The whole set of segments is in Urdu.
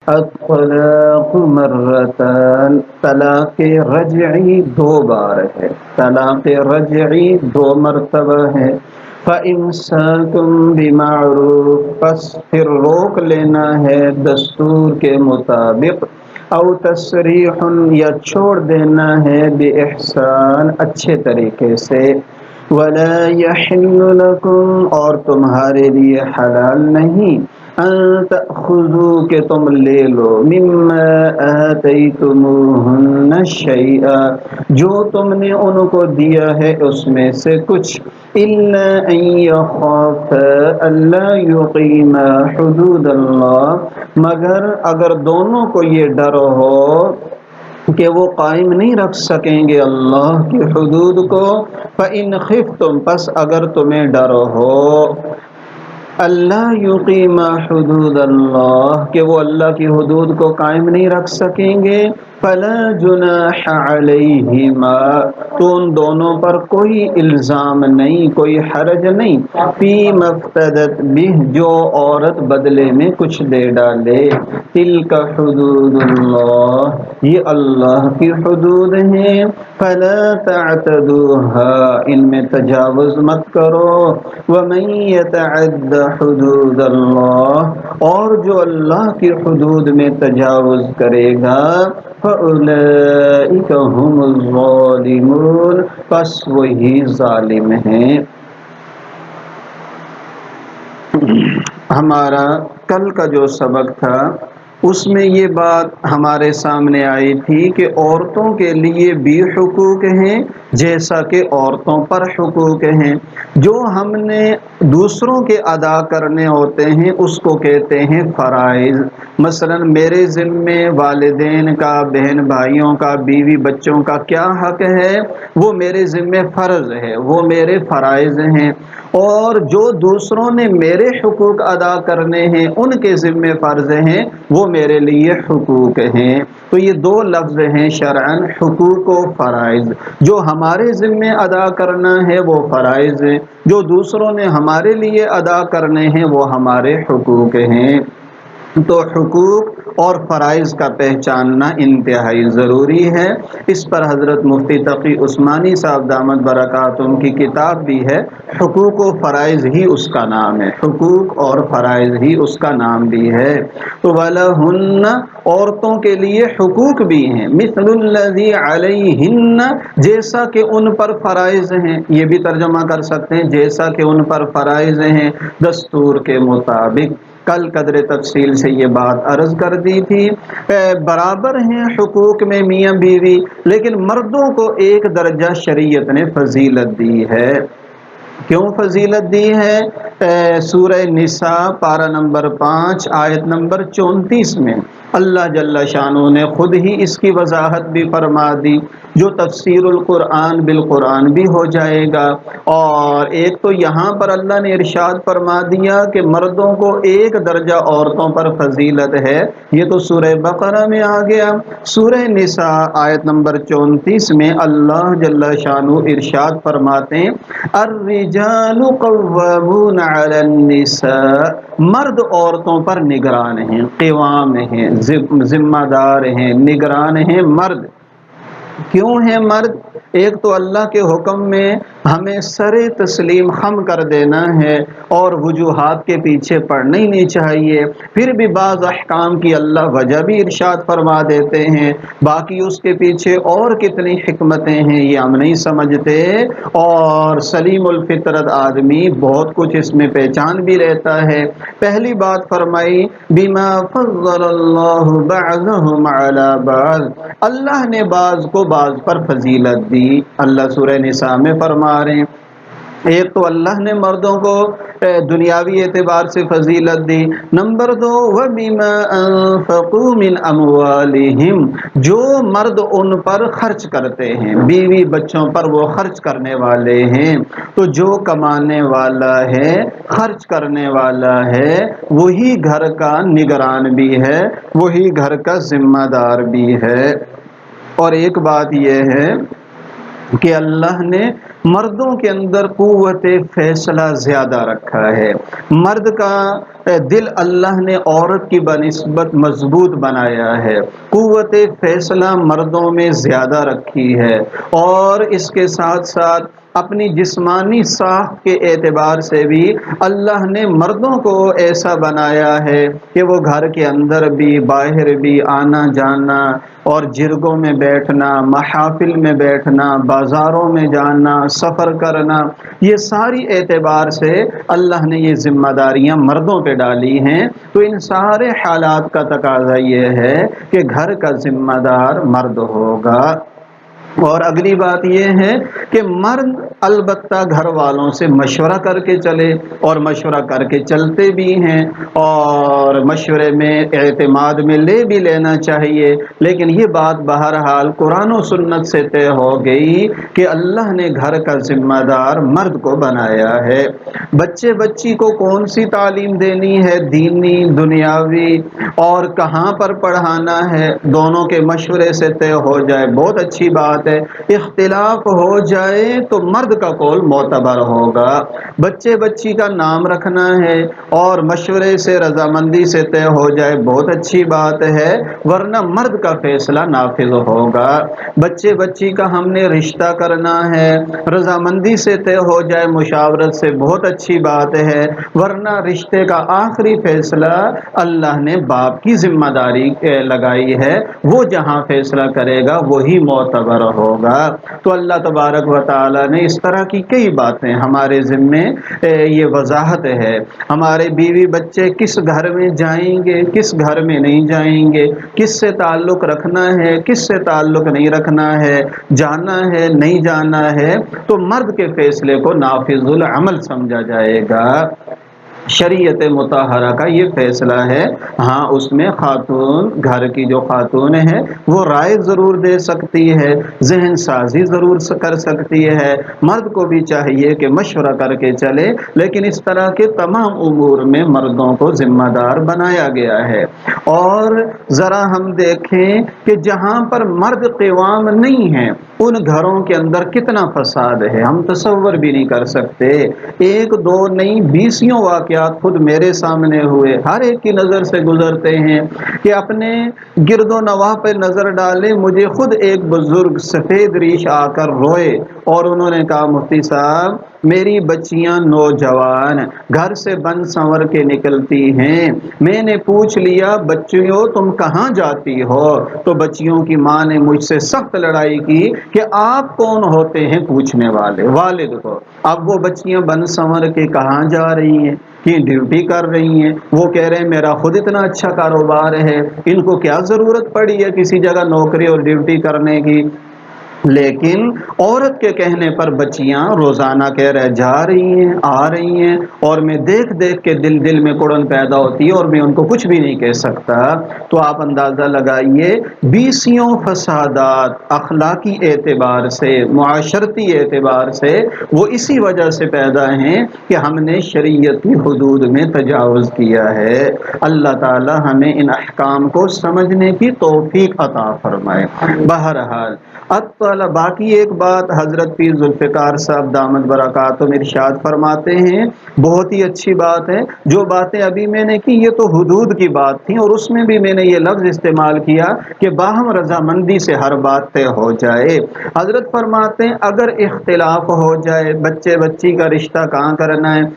الطلاق مرتان، طلاق رجعی دو بار ہے، طلاق رجعی دو مرتبہ ہے۔ فَإِمْسَاكٌ بِمَعْرُوفٍ، پس پھر روک لینا ہے دستور کے مطابق، او تسریح یا چھوڑ دینا ہے بِإِحْسَان اچھے طریقے سے۔ وَلَا يَحِلُّ لَكُمْ، اور تمہارے لیے حلال نہیں، ان تأخذوا کہ تم لے لو، مما آتیتموہن شیئا جو تم نے ان کو دیا ہے اس میں سے کچھ، الا ان یخافا الا یقیما حدود اللہ، مگر اگر دونوں کو یہ ڈر ہو کہ وہ قائم نہیں رکھ سکیں گے اللہ کی حدود کو، فَإِنْ خِفْتُمْ، پس اگر تمہیں ڈر ہو، اللہ یقیم حدود اللہ کہ وہ اللہ کی حدود کو قائم نہیں رکھ سکیں گے، فلا جناح علیہما، تو ان دونوں پر کوئی الزام نہیں، کوئی حرج نہیں، فی مفتدت بہ، جو عورت بدلے میں کچھ دے ڈالے، تلک حدود اللہ، یہ اللہ کی حدود ہیں، فلا تعتدوها، ان میں تجاوز مت کرو، ومن یتعد حدود اللہ، اور جو اللہ کی حدود میں تجاوز کرے گا، فَأُولَئِكَ هُمُ الظَّالِمُونَ، پس وہی ظالم ہیں۔ ہمارا کل کا جو سبق تھا اس میں یہ بات ہمارے سامنے آئی تھی کہ عورتوں کے لیے بھی حقوق ہیں جیسا کہ عورتوں پر حقوق ہیں، جو ہم نے دوسروں کے ادا کرنے ہوتے ہیں اس کو کہتے ہیں فرائض۔ مثلا میرے ذمے والدین کا، بہن بھائیوں کا، بیوی بچوں کا کیا حق ہے، وہ میرے ذمے فرض ہے، وہ میرے فرائض ہیں، اور جو دوسروں نے میرے حقوق ادا کرنے ہیں ان کے ذمے فرض ہیں، وہ میرے لیے حقوق ہیں۔ تو یہ دو لفظ ہیں شرعاً، حقوق و فرائض۔ جو ہمارے ذمے ادا کرنا ہے وہ فرائض ہیں، جو دوسروں نے ہمارے لیے ادا کرنے ہیں وہ ہمارے حقوق ہیں۔ تو حقوق اور فرائض کا پہچاننا انتہائی ضروری ہے۔ اس پر حضرت مفتی تقی عثمانی صاحب دامت برکاتہم کی کتاب بھی ہے، حقوق و فرائض ہی اس کا نام ہے، حقوق اور فرائض ہی اس کا نام بھی ہے۔ تو وَلَهُنَّ، عورتوں کے لیے حقوق بھی ہیں، مِثْلُ الَّذِي عَلَيْهِنَّ، جیسا کہ ان پر فرائض ہیں، یہ بھی ترجمہ کر سکتے ہیں جیسا کہ ان پر فرائض ہیں دستور کے مطابق۔ کل قدر تفصیل سے یہ بات عرض کر دی تھی، برابر ہیں حقوق میں میاں بیوی، لیکن مردوں کو ایک درجہ شریعت نے فضیلت دی ہے۔ کیوں فضیلت دی ہے؟ سورہ نساء پارہ نمبر 5 آیت نمبر 34 میں اللہ جل شانہ نے خود ہی اس کی وضاحت بھی فرما دی، جو تفسیر القرآن بالقرآن بھی ہو جائے گا۔ اور ایک تو یہاں پر اللہ نے ارشاد فرما دیا کہ مردوں کو ایک درجہ عورتوں پر فضیلت ہے، یہ تو سورہ بقرہ میں آ گیا۔ سورہ نساء آیت نمبر 34 میں اللہ جل شانہ ارشاد فرماتے ہیں، الرجال قوامون علی النساء، مرد عورتوں پر نگران ہیں، قوام ہیں، ذمہ دار ہیں، نگران ہیں مرد۔ کیوں ہے مرد؟ ایک تو اللہ کے حکم میں ہمیں سر تسلیم خم کر دینا ہے اور وجوہات کے پیچھے پڑنا ہی نہیں چاہیے، پھر بھی بعض احکام کی اللہ وجہ بھی ارشاد فرما دیتے ہیں، باقی اس کے پیچھے اور کتنی حکمتیں ہیں یہ ہم نہیں سمجھتے، اور سلیم الفطرت آدمی بہت کچھ اس میں پہچان بھی لیتا ہے۔ پہلی بات فرمائی، بما فضل اللہ بعضهم علی بعض، اللہ نے بعض کو بعض پر فضیلت دی۔ اللہ سورہ نساء میں فرما رہے ہیں، ایک تو اللہ نے مردوں کو دنیاوی اعتبار سے فضیلت دی، نمبر 2 وَبِمَا أَنفَقُوا مِنْ أَمْوَالِهِمْ، جو مرد ان پر خرچ کرتے ہیں، بیوی بچوں پر وہ خرچ کرنے والے ہیں، تو جو کمانے والا ہے، خرچ کرنے والا ہے، وہی گھر کا نگران بھی ہے، وہی گھر کا ذمہ دار بھی ہے۔ اور ایک بات یہ ہے کہ اللہ نے مردوں کے اندر قوت فیصلہ زیادہ رکھا ہے۔ مرد کا دل اللہ نے عورت کی بنسبت مضبوط بنایا ہے، قوت فیصلہ مردوں میں زیادہ رکھی ہے، اور اس کے ساتھ ساتھ اپنی جسمانی ساخت کے اعتبار سے بھی اللہ نے مردوں کو ایسا بنایا ہے کہ وہ گھر کے اندر بھی باہر بھی آنا جانا اور جرگوں میں بیٹھنا، محافل میں بیٹھنا، بازاروں میں جانا، سفر کرنا، یہ ساری اعتبار سے اللہ نے یہ ذمہ داریاں مردوں پہ ڈالی ہیں۔ تو ان سارے حالات کا تقاضا یہ ہے کہ گھر کا ذمہ دار مرد ہوگا۔ اور اگلی بات یہ ہے کہ مرد البتہ گھر والوں سے مشورہ کر کے چلے، اور مشورہ کر کے چلتے بھی ہیں، اور مشورے میں اعتماد میں لے بھی لینا چاہیے، لیکن یہ بات بہرحال قرآن و سنت سے طے ہو گئی کہ اللہ نے گھر کا ذمہ دار مرد کو بنایا ہے۔ بچے بچی کو کون سی تعلیم دینی ہے، دینی دنیاوی، اور کہاں پر پڑھانا ہے، دونوں کے مشورے سے طے ہو جائے بہت اچھی بات ہے۔ اختلاف ہو جائے تو مرد کا قول معتبر ہوگا۔ بچے بچی کا نام رکھنا ہے اور مشورے سے رضامندی سے طے ہو جائے بہت اچھی بات ہے، ورنہ مرد کا فیصلہ نافذ ہوگا۔ بچے بچی کا ہم نے رشتہ کرنا ہے، رضامندی سے طے ہو جائے مشاورت سے بہت اچھی بات ہے، ورنہ رشتے کا آخری فیصلہ اللہ نے باپ کی ذمہ داری لگائی ہے، وہ جہاں فیصلہ کرے گا وہی معتبر ہوگا۔ تو اللہ تبارک و تعالی نے اس طرح کی کئی باتیں ہمارے ذمے یہ وضاحت ہے۔ ہمارے بیوی بچے کس گھر میں جائیں گے، کس گھر میں نہیں جائیں گے، کس سے تعلق رکھنا ہے، کس سے تعلق نہیں رکھنا ہے، جانا ہے نہیں جانا ہے، تو مرد کے فیصلے کو نافذ العمل سمجھا جائے گا۔ شریعت مطہرہ کا یہ فیصلہ ہے۔ ہاں اس میں خاتون، گھر کی جو خاتون ہے وہ رائے ضرور دے سکتی ہے، ذہن سازی ضرور کر سکتی ہے، مرد کو بھی چاہیے کہ مشورہ کر کے چلے، لیکن اس طرح کے تمام امور میں مردوں کو ذمہ دار بنایا گیا ہے۔ اور ذرا ہم دیکھیں کہ جہاں پر مرد قوام نہیں ہیں ان گھروں کے اندر کتنا فساد ہے، ہم تصور بھی نہیں کر سکتے۔ ایک دو نہیں، بیسیوں واقعات خود میرے سامنے ہوئے، ہر ایک کی نظر سے گزرتے ہیں کہ اپنے گرد و نواح پہ نظر ڈالے، مجھے خود ایک بزرگ سفید ریش آ کر روئے اور انہوں نے کہا مفتی صاحب میری بچیاں نوجوان گھر سے بن سنور کے نکلتی ہیں، میں نے پوچھ لیا بچیوں تم کہاں جاتی ہو، تو بچیوں کی ماں نے مجھ سے سخت لڑائی کی کہ آپ کون ہوتے ہیں پوچھنے والے، والد کو۔ اب وہ بچیاں بن سنور کے کہاں جا رہی ہیں کہ ڈیوٹی کر رہی ہیں، وہ کہہ رہے ہیں میرا خود اتنا اچھا کاروبار ہے، ان کو کیا ضرورت پڑی ہے کسی جگہ نوکری اور ڈیوٹی کرنے کی۔ لیکن عورت کے کہنے پر بچیاں روزانہ کہہ رہے جا رہی ہیں آ رہی ہیں، اور میں دیکھ دیکھ کے دل میں کڑن پیدا ہوتی ہے اور میں ان کو کچھ بھی نہیں کہہ سکتا۔ تو آپ اندازہ لگائیے بیسیوں فسادات اخلاقی اعتبار سے، معاشرتی اعتبار سے، وہ اسی وجہ سے پیدا ہیں کہ ہم نے شریعتی حدود میں تجاوز کیا ہے۔ اللہ تعالی ہمیں ان احکام کو سمجھنے کی توفیق عطا فرمائے۔ بہرحال باقی ایک بات حضرت پیر ذوالفقار صاحب دامت برکاتہم ارشاد فرماتے ہیں، بہت ہی اچھی بات ہے، جو باتیں ابھی میں نے کی یہ تو حدود کی بات تھی، اور اس میں بھی میں نے یہ لفظ استعمال کیا کہ باہم رضامندی سے ہر بات طے ہو جائے۔ حضرت فرماتے ہیں اگر اختلاف ہو جائے بچے بچی کا رشتہ کہاں کرنا ہے،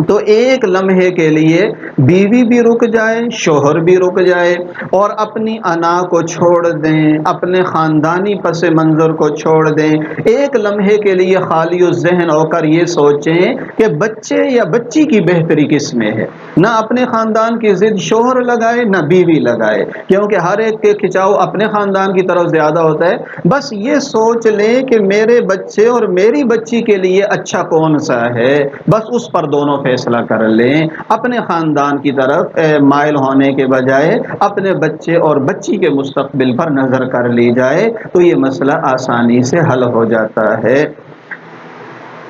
تو ایک لمحے کے لیے بیوی بھی رک جائے، شوہر بھی رک جائے، اور اپنی انا کو چھوڑ دیں، اپنے خاندانی پس منظر کو چھوڑ دیں، ایک لمحے کے لیے خالی الذہن ہو کر یہ سوچیں کہ بچے یا بچی کی بہتری کس میں ہے، نہ اپنے خاندان کی ضد شوہر لگائے نہ بیوی لگائے، کیونکہ ہر ایک کے کھچاؤ اپنے خاندان کی طرف زیادہ ہوتا ہے۔ بس یہ سوچ لیں کہ میرے بچے اور میری بچی کے لیے اچھا کون سا ہے، بس اس پر دونوں فیصلہ کر لیں، اپنے خاندان کی طرف مائل ہونے کے بجائے اپنے بچے اور بچی کے مستقبل پر نظر کر لی جائے تو یہ مسئلہ آسانی سے حل ہو جاتا ہے۔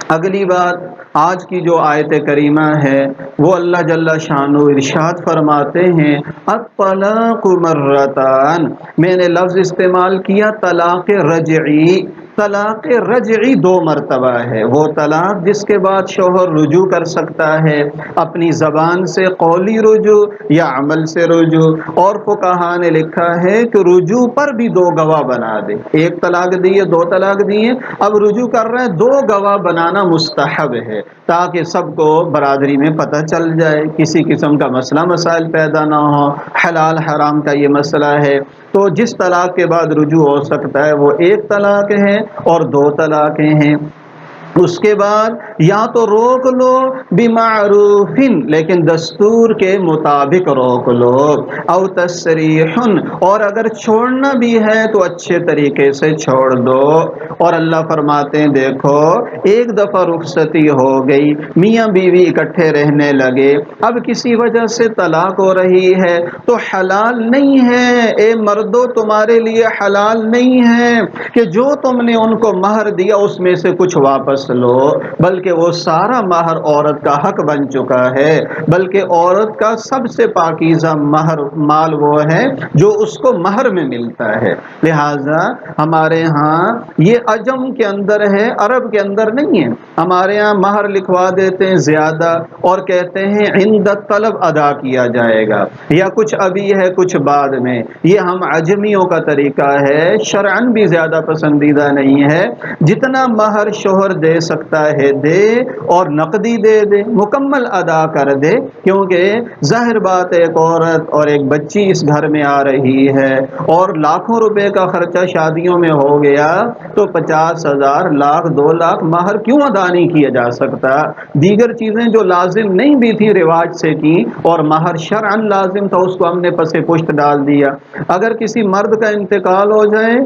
اگلی بات آج کی جو آیت کریمہ ہے وہ اللہ جل شانہ ارشاد فرماتے ہیں الطلاق مرتان، میں نے لفظ استعمال کیا طلاق رجعی، طلاق رجعی 2 مرتبہ ہے، وہ طلاق جس کے بعد شوہر رجوع کر سکتا ہے، اپنی زبان سے قولی رجوع یا عمل سے رجوع، اور فقہا نے لکھا ہے کہ رجوع پر بھی 2 گواہ بنا دے، 1 طلاق دیے 2 طلاق دیے، اب رجوع کر رہے ہیں 2 گواہ بنانا مستحب ہے تاکہ سب کو برادری میں پتہ چل جائے، کسی قسم کا مسئلہ مسائل پیدا نہ ہو، حلال حرام کا یہ مسئلہ ہے۔ تو جس طلاق کے بعد رجوع ہو سکتا ہے وہ 1 طلاق ہے اور 2 طلاقیں ہیں۔ اس کے بعد یا تو روک لو بمعروف، لیکن دستور کے مطابق روک لو، او تسریح، اور اگر چھوڑنا بھی ہے تو اچھے طریقے سے چھوڑ دو۔ اور اللہ فرماتے ہیں دیکھو، ایک دفعہ رخصتی ہو گئی، میاں بیوی اکٹھے رہنے لگے، اب کسی وجہ سے طلاق ہو رہی ہے تو حلال نہیں ہے، اے مردو تمہارے لیے حلال نہیں ہے کہ جو تم نے ان کو مہر دیا اس میں سے کچھ واپس لو، بلکہ وہ سارا مہر عورت کا حق بن چکا ہے، بلکہ عورت کا سب سے پاکیزہ مہر مال وہ ہے جو اس کو مہر میں ملتا ہے۔ لہذا ہمارے ہاں یہ عجم کے اندر ہے، عرب کے اندر نہیں ہے۔ ہمارے ہاں مہر لکھوا دیتے ہیں زیادہ اور کہتے ہیں عند طلب ادا کیا جائے گا، یا کچھ ابھی ہے کچھ بعد میں، یہ ہم عجمیوں کا طریقہ ہے، شرعن بھی زیادہ پسندیدہ نہیں ہے۔ جتنا مہر شوہر دے سکتا ہے دے، اور نقدی دے دے، مکمل ادا کر دے، کیونکہ ظاہر بات ایک عورت اور ایک بچی اس گھر میں آ رہی ہے اور لاکھوں روپے کا خرچہ شادیوں میں ہو گیا تو 50,000 لاکھ 2 لاکھ مہر کیوں ادا نہیں کیا جا سکتا؟ دیگر چیزیں جو لازم نہیں بھی تھی رواج سے کی، اور مہر شرعن لازم تھا، اس کو ہم نے پس پشت ڈال دیا۔ اگر کسی مرد کا انتقال ہو جائے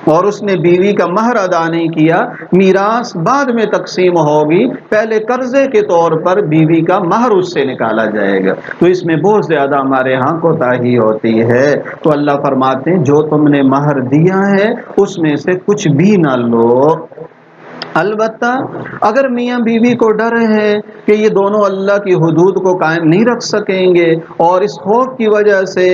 اور اس نے بیوی کا مہر ادا نہیں کیا، میراث بعد میں تقسیم ہوگی، پہلے قرضے کے طور پر بیوی کا مہر اس سے نکالا جائے گا، تو اس میں بہت زیادہ ہمارے ہاں کوتاہی ہوتی ہے۔ تو اللہ فرماتے ہیں جو تم نے مہر دیا ہے اس میں سے کچھ بھی نہ لو۔ البتہ اگر میاں بیوی کو ڈر ہے کہ یہ دونوں اللہ کی حدود کو قائم نہیں رکھ سکیں گے اور اس خوف کی وجہ سے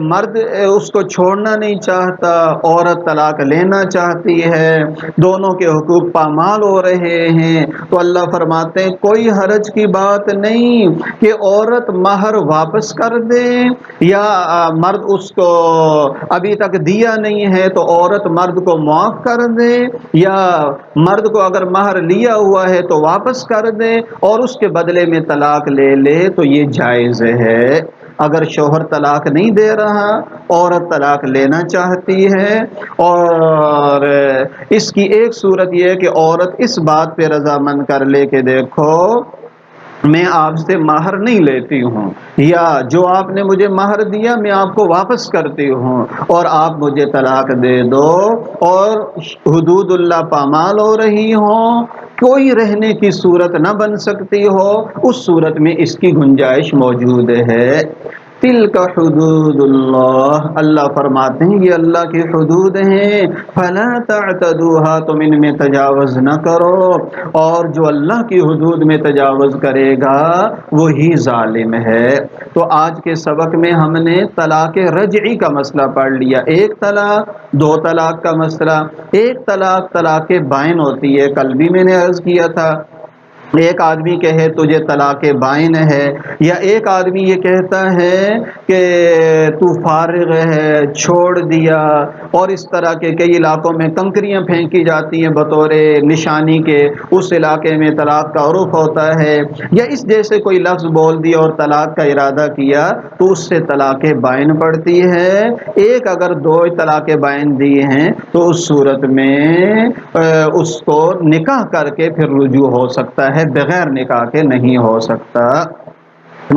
مرد اس کو چھوڑنا نہیں چاہتا، عورت طلاق لینا چاہتی ہے، دونوں کے حقوق پامال ہو رہے ہیں، تو اللہ فرماتے ہیں کوئی حرج کی بات نہیں کہ عورت مہر واپس کر دے، یا مرد اس کو ابھی تک دیا نہیں ہے تو عورت مرد کو معاف کر دے، یا مرد کو اگر مہر لیا ہوا ہے تو واپس کر دے اور اس کے بدلے میں طلاق لے لے، تو یہ جائز ہے۔ اگر شوہر طلاق نہیں دے رہا، عورت طلاق لینا چاہتی ہے، اور اس کی ایک صورت یہ ہے کہ عورت اس بات پہ رضامند کر لے کہ دیکھو میں آپ سے مہر نہیں لیتی ہوں، یا جو آپ نے مجھے مہر دیا میں آپ کو واپس کرتی ہوں، اور آپ مجھے طلاق دے دو، اور حدود اللہ پامال ہو رہی ہوں، کوئی رہنے کی صورت نہ بن سکتی ہو، اس صورت میں اس کی گنجائش موجود ہے۔ تلک حدود اللہ، اللہ فرماتے ہیں یہ اللہ کی حدود ہیں، فلا تعتدوها، تم ان میں تجاوز نہ کرو، اور جو اللہ کی حدود میں تجاوز کرے گا وہی ظالم ہے۔ تو آج کے سبق میں ہم نے طلاق رجعی کا مسئلہ پڑھ لیا، 1 طلاق 2 طلاق کا مسئلہ، 1 طلاق طلاق بائن ہوتی ہے، کل بھی میں نے عرض کیا تھا، ایک آدمی کہے تجھے طلاق بائن ہے، یا ایک آدمی یہ کہتا ہے کہ تو فارغ ہے چھوڑ دیا، اور اس طرح کے کئی علاقوں میں کنکریاں پھینکی جاتی ہیں بطور نشانی کے، اس علاقے میں طلاق کا عرف ہوتا ہے، یا اس جیسے کوئی لفظ بول دیا اور طلاق کا ارادہ کیا تو اس سے طلاق بائن پڑتی ہے۔ ایک اگر 2 طلاق بائن دی ہیں تو اس صورت میں اس کو نکاح کر کے پھر رجوع ہو سکتا ہے، بغیر نکاح کے نہیں ہو سکتا۔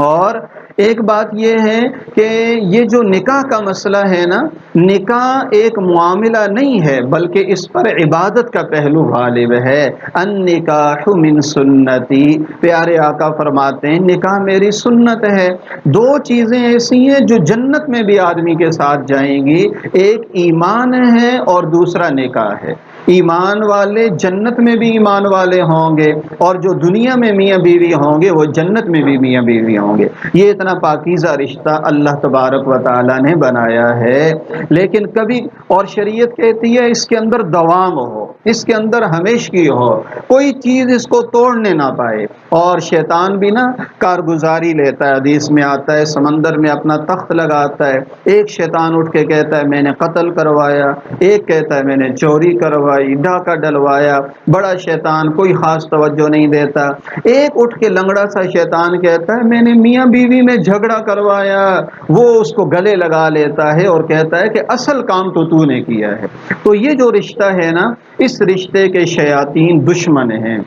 اور ایک بات یہ ہے کہ یہ جو نکاح کا مسئلہ ہے نا، نکاح ایک معاملہ نہیں ہے بلکہ اس پر عبادت کا پہلو غالب ہے۔ النکاح من سنتی، پیارے آقا فرماتے ہیں نکاح میری سنت ہے۔ 2 چیزیں ایسی ہیں جو جنت میں بھی آدمی کے ساتھ جائیں گی، ایک ایمان ہے اور دوسرا نکاح ہے۔ ایمان والے جنت میں بھی ایمان والے ہوں گے، اور جو دنیا میں میاں بیوی ہوں گے وہ جنت میں بھی میاں بیوی ہوں گے۔ یہ اتنا پاکیزہ رشتہ اللہ تبارک و تعالی نے بنایا ہے۔ لیکن کبھی اور شریعت کہتی ہے اس کے اندر دوام ہو، اس کے اندر ہمیشگی ہو، کوئی چیز اس کو توڑنے نہ پائے۔ اور شیطان بھی نا کارگزاری لیتا ہے، حدیث میں آتا ہے سمندر میں اپنا تخت لگاتا ہے، ایک شیطان اٹھ کے کہتا ہے میں نے قتل کروایا، ایک کہتا ہے میں نے چوری کروائی، ڈاکہ ڈلوایا، بڑا شیطان کوئی خاص توجہ نہیں دیتا۔ ایک اٹھ کے لنگڑا سا شیطان کہتا ہے میں نے میاں بیوی میں جھگڑا کروایا، وہ اس کو گلے لگا لیتا ہے اور کہتا ہے کہ اصل کام تو نے کیا ہے۔ تو یہ جو رشتہ ہے نا، اس رشتے کے شیاطین دشمن ہیں،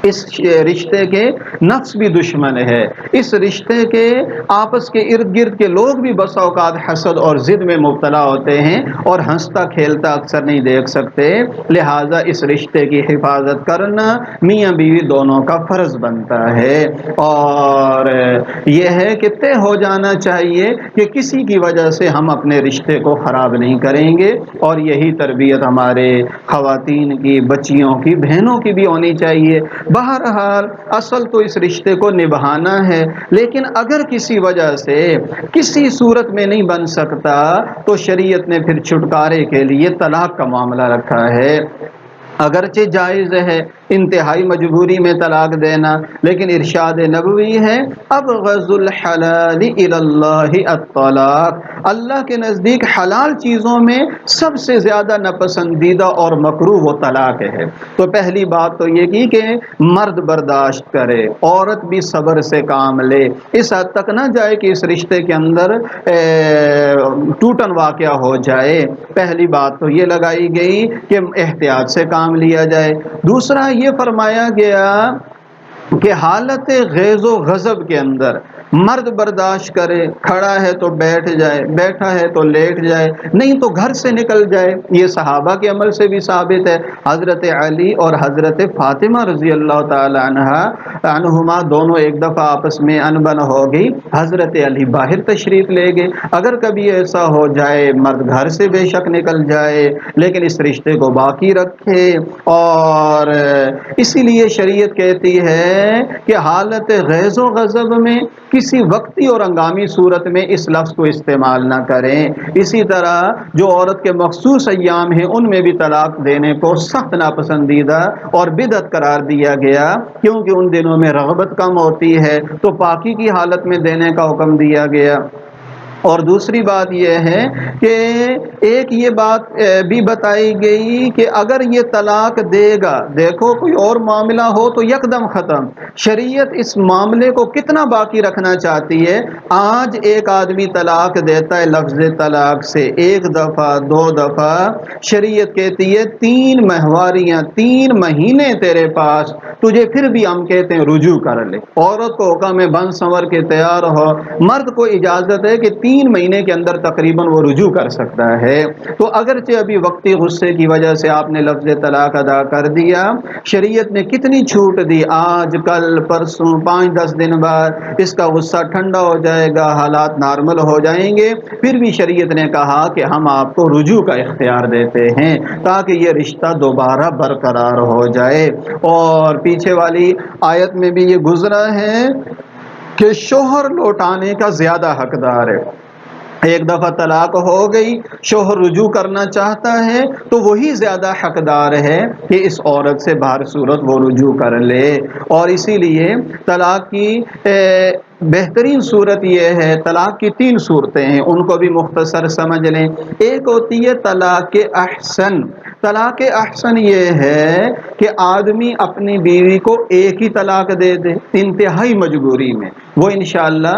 اس رشتے کے نفس بھی دشمن ہے، اس رشتے کے آپس کے ارد گرد کے لوگ بھی بسا اوقات حسد اور ضد میں مبتلا ہوتے ہیں اور ہنستا کھیلتا اکثر نہیں دیکھ سکتے۔ لہٰذا اس رشتے کی حفاظت کرنا میاں بیوی دونوں کا فرض بنتا ہے، اور یہ ہے کہ طے ہو جانا چاہیے کہ کسی کی وجہ سے ہم اپنے رشتے کو خراب نہیں کریں گے، اور یہی تربیت ہمارے خواتین کی، بچیوں کی، بہنوں کی بھی ہونی چاہیے۔ بہرحال اصل تو اس رشتے کو نبھانا ہے، لیکن اگر کسی وجہ سے کسی صورت میں نہیں بن سکتا تو شریعت نے پھر چھٹکارے کے لیے طلاق کا معاملہ رکھا ہے۔ اگرچہ جائز ہے انتہائی مجبوری میں طلاق دینا، لیکن ارشاد نبوی ہے ابغض الحلال الی اللہ الطلاق، اللہ کے نزدیک حلال چیزوں میں سب سے زیادہ ناپسندیدہ اور مکروہ وہ طلاق ہے۔ تو پہلی بات تو یہ کی کہ مرد برداشت کرے، عورت بھی صبر سے کام لے، اس حد تک نہ جائے کہ اس رشتے کے اندر ٹوٹن واقعہ ہو جائے۔ پہلی بات تو یہ لگائی گئی کہ احتیاط سے کام لیا جائے۔ دوسرا یہ فرمایا گیا کہ حالت غیظ و غضب کے اندر مرد برداشت کرے، کھڑا ہے تو بیٹھ جائے، بیٹھا ہے تو لیٹ جائے، نہیں تو گھر سے نکل جائے۔ یہ صحابہ کے عمل سے بھی ثابت ہے۔ حضرت علی اور حضرت فاطمہ رضی اللہ تعالی عنہما دونوں ایک دفعہ آپس میں انبن ہو گئی، حضرت علی باہر تشریف لے گئے۔ اگر کبھی ایسا ہو جائے مرد گھر سے بے شک نکل جائے، لیکن اس رشتے کو باقی رکھے، اور اسی لیے شریعت کہتی ہے کہ حالت غیظ و غضب میں کسی وقتی اور ہنگامی صورت میں اس لفظ کو استعمال نہ کریں۔ اسی طرح جو عورت کے مخصوص ایام ہیں ان میں بھی طلاق دینے کو سخت ناپسندیدہ اور بدعت قرار دیا گیا، کیونکہ ان دنوں میں رغبت کم ہوتی ہے، تو پاکی کی حالت میں دینے کا حکم دیا گیا۔ اور دوسری بات یہ ہے کہ ایک یہ بات بھی بتائی گئی کہ اگر یہ طلاق دے گا، دیکھو کوئی اور معاملہ ہو تو یکدم ختم، شریعت اس معاملے کو کتنا باقی رکھنا چاہتی ہے۔ آج ایک آدمی طلاق دیتا ہے لفظ طلاق سے ایک دفعہ، دو دفعہ، شریعت کہتی ہے 3 مہواریاں، 3 مہینے تیرے پاس، تجھے پھر بھی ہم کہتے ہیں رجوع کر لے۔ عورت کو حکم ہے بن سنور کے تیار ہو، مرد کو اجازت ہے کہ 3 مہینے کے اندر تقریباً وہ رجوع کر سکتا ہے۔ تو اگرچہ ابھی وقتی غصے کی وجہ سے آپ نے لفظ طلاق ادا کر دیا، شریعت نے کتنی چھوٹ دی، آج کل پرسوں 5-10 دن بعد اس کا غصہ ٹھنڈا ہو جائے گا، حالات نارمل ہو جائیں گے، پھر بھی شریعت نے کہا کہ ہم آپ کو رجوع کا اختیار دیتے ہیں تاکہ یہ رشتہ دوبارہ برقرار ہو جائے۔ اور پیچھے والی آیت میں بھی یہ گزرا ہے کہ شوہر لوٹانے کا زیادہ حقدار ہے۔ ایک دفعہ طلاق ہو گئی، شوہر رجوع کرنا چاہتا ہے تو وہی زیادہ حقدار ہے کہ اس عورت سے بہر صورت وہ رجوع کر لے۔ اور اسی لیے طلاق کی بہترین صورت یہ ہے، طلاق کی 3 صورتیں ہیں، ان کو بھی مختصر سمجھ لیں۔ ایک ہوتی ہے طلاق احسن۔ طلاق احسن یہ ہے کہ آدمی اپنی بیوی کو ایک ہی طلاق دے دے انتہائی مجبوری میں، وہ انشاءاللہ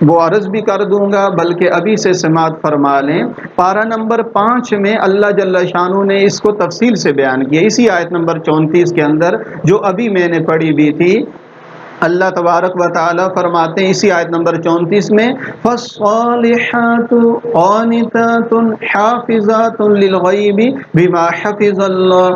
وہ عرض بھی کر دوں گا، بلکہ ابھی سے سماعت فرما لیں۔ پارہ نمبر 5 میں اللہ جل شانہ نے اس کو تفصیل سے بیان کیا، اسی آیت نمبر 34 کے اندر جو ابھی میں نے پڑھی بھی تھی اللہ تبارک و تعالی فرماتے ہیں اسی آیت نمبر 34 میں فَالصَّالِحَاتُ قَانِتَاتٌ حَافِظَاتٌ لِلْغَيْبِ بِمَا حَفِظَ اللَّهُ،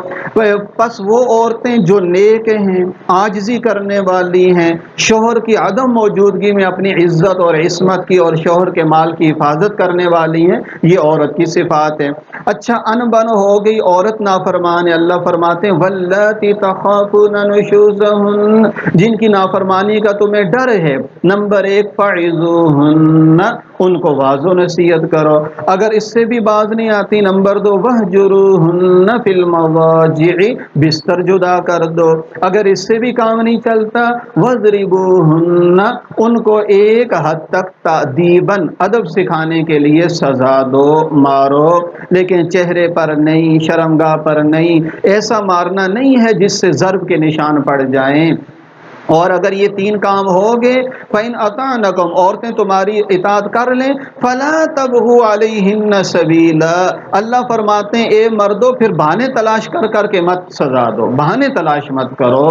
پس وہ عورتیں جو نیک ہیں، عاجزی کرنے والی ہیں، شوہر کی عدم موجودگی میں اپنی عزت اور عصمت کی اور شوہر کے مال کی حفاظت کرنے والی ہیں، یہ عورت کی صفات ہے۔ اچھا ان بن ہو گئی عورت نافرمان ہے، اللہ فرماتے ہیں وَاللَّاتِي تَخَافُونَ نُشُوزَهُنَّ، جن کی نافرمانی کا تمہیں ڈر ہے، نمبر ایک فَعِظُوهُنَّ، ان کو واضح و نصیحت کرو، اگر اس سے بھی باز نہیں آتی نمبر دو وَهْجُرُوهُنَّ فِي الْمَضَاجِعِ، بستر جدا کر دو، اگر اس سے بھی کام نہیں چلتا وَاضْرِبُوهُنَّ، ان کو ایک حد تک تأدیباً، ادب سکھانے کے لیے سزا دو، مارو، لیکن چہرے پر نہیں، شرمگاہ پر نہیں، ایسا مارنا نہیں ہے جس سے ضرب کے نشان پڑ جائیں۔ اور اگر یہ تین کام ہو گئے فَإِنْ أَطَعْنَكُمْ، عورتیں تمہاری اطاعت کر لیں فَلَا تَبْغُوا عَلَيْهِنَّ سَبِيلًا، اللہ فرماتے ہیں اے مردو پھر بہانے تلاش کر کر کے مت سزا دو، بہانے تلاش مت کرو،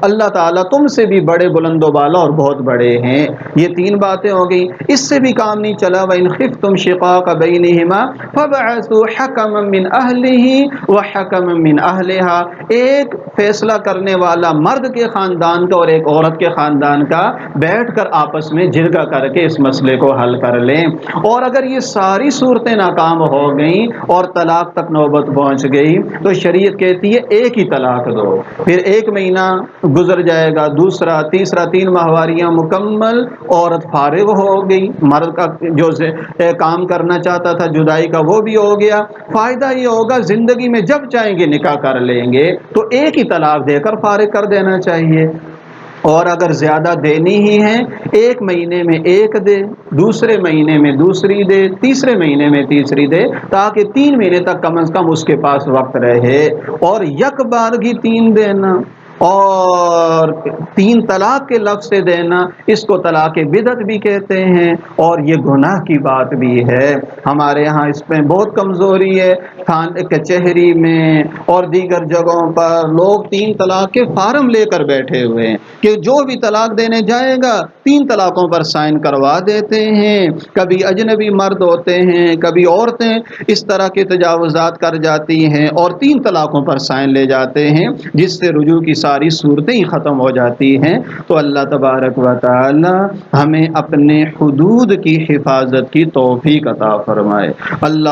اللہ تعالیٰ تم سے بھی بڑے بلند و بالا اور بہت بڑے ہیں۔ یہ تین باتیں ہو گئی، اس سے بھی کام نہیں چلا وَإِنْ خِفْتُمْ شِقَاقَ بَيْنِهِمَا فَابْعَثُوا حَكَمًا مِّنْ أَهْلِهِ وَحَكَمًا مِّنْ أَهْلِهَا، ایک فیصلہ کرنے والا مرد کے خاندان کا اور ایک عورت کے خاندان کا بیٹھ کر آپس میں جرگہ کر کے اس مسئلے کو حل کر لیں۔ اور اگر یہ ساری صورتیں ناکام ہو گئیں اور طلاق تک نوبت پہنچ گئی تو شریعت کہتی ہے ایک ہی طلاق دو، پھر ایک مہینہ گزر جائے گا، دوسرا، تیسرا، 3 ماہواریاں مکمل، عورت فارغ ہو گئی، مرد کا جو کام کرنا چاہتا تھا جدائی کا وہ بھی ہو گیا، فائدہ یہ ہوگا زندگی میں جب چاہیں گے نکاح کر لیں گے، تو ایک ہی طلاق دے کر فارغ کر دینا چاہیے۔ اور اگر زیادہ دینی ہی ہیں ایک مہینے میں ایک دے، دوسرے مہینے میں دوسری دے، تیسرے مہینے میں تیسری دے، تاکہ 3 مہینے تک کم از کم اس کے پاس وقت رہے، اور یک بارگی 3 دینا اور 3 طلاق کے لفظ سے دینا، اس کو طلاق بدعت بھی کہتے ہیں، اور یہ گناہ کی بات بھی ہے۔ ہمارے یہاں اس میں بہت کمزوری ہے، کچہری میں اور دیگر جگہوں پر لوگ 3 طلاق کے فارم لے کر بیٹھے ہوئے ہیں کہ جو بھی طلاق دینے جائے گا 3 طلاقوں پر سائن کروا دیتے ہیں، کبھی اجنبی مرد ہوتے ہیں، کبھی عورتیں اس طرح کے تجاوزات کر جاتی ہیں اور 3 طلاقوں پر سائن لے جاتے ہیں، جس سے رجوع کی ساری صورتیں ہی ختم ہو جاتی ہیں۔ تو اللہ تبارک و تعالی ہمیں اپنے حدود کی حفاظت کی توفیق عطا فرمائے۔ اللہ